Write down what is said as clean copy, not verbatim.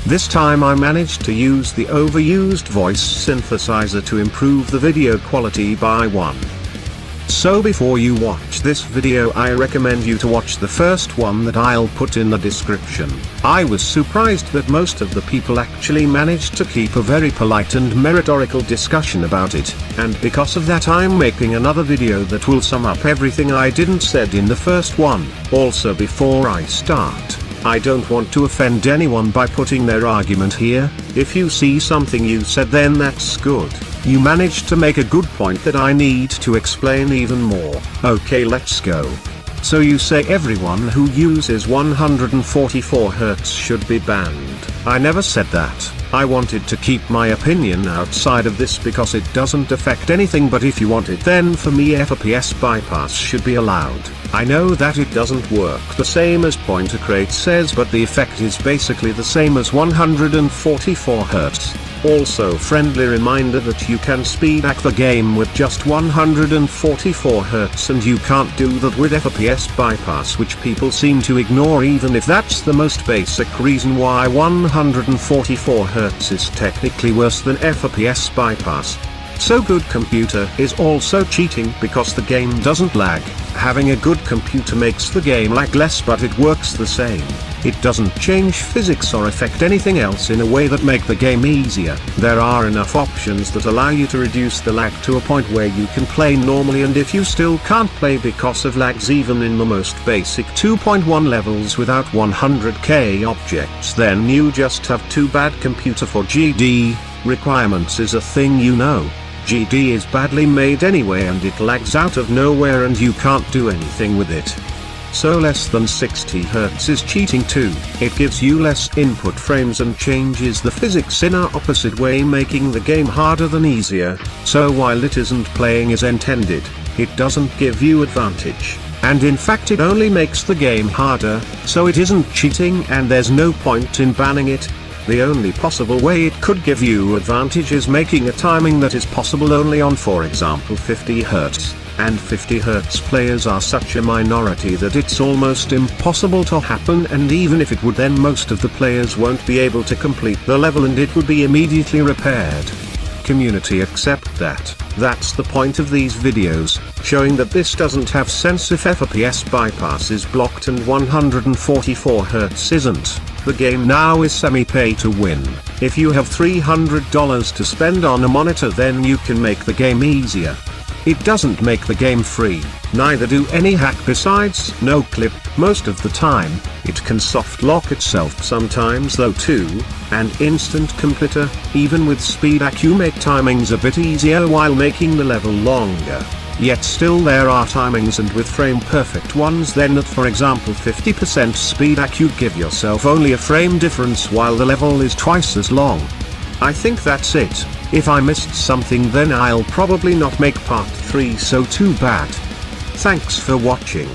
This time I managed to use the overused voice synthesizer to improve the video quality by 1. So before you watch this video, I recommend you to watch the first one that I'll put in the description. I was surprised that most of the people actually managed to keep a very polite and metaphorical discussion about it, and because of that I'm making another video that will sum up everything I didn't said in the first one. Also, before I start, I don't want to offend anyone by putting their argument here. If you see something you said, then that's good. You managed to make a good point that I need to explain even more. Okay, let's go. So you say everyone who uses 144 Hz should be banned. I never said that. I wanted to keep my opinion outside of this because it doesn't affect anything, but if you want it, then for me FPS bypass should be allowed. I know that it doesn't work the same as Pointer Crate says, but the effect is basically the same as 144 Hz. Also, friendly reminder that you can speed back the game with just 144 Hz, and you can't do that with FPS bypass, which people seem to ignore, even if that's the most basic reason why 144 Hz is technically worse than FPS bypass. So good computer is also cheating because the game doesn't lag. Having a good computer makes the game lag less, but it works the same. It doesn't change physics or affect anything else in a way that make the game easier. There are enough options that allow you to reduce the lag to a point where you can play normally, and if you still can't play because of lags even in the most basic 2.1 levels without 100k objects, then you just have too bad computer. For GD, requirements is a thing, you know. GD is badly made anyway, and it lags out of nowhere and you can't do anything with it. So less than 60 Hz is cheating too. It gives you less input frames and changes the physics in a opposite way, making the game harder than easier. So while it isn't playing as intended, it doesn't give you advantage. And in fact it only makes the game harder, so it isn't cheating and there's no point in banning it. The only possible way it could give you advantage is making a timing that is possible only on, for example, 50 Hz. And 50 Hz players are such a minority that it's almost impossible to happen, and even if it would, then most of the players won't be able to complete the level and it would be immediately repaired. Community accept that. That's the point of these videos, showing that this doesn't have sense if FPS bypass is blocked and 144 Hz isn't. The game now is semi-pay to win. If you have $300 to spend on a monitor, then you can make the game easier. It doesn't make the game free, neither do any hack besides no clip. Most of the time, it can soft lock itself sometimes though too, and instant completer. Even with speedback you make timings a bit easier while making the level longer. Yet still there are timings, and with frame perfect ones, then at for example 50% speedback you give yourself only a frame difference while the level is twice as long. I think that's it. If I missed something then I'll probably not make part 3, so too bad. Thanks for watching.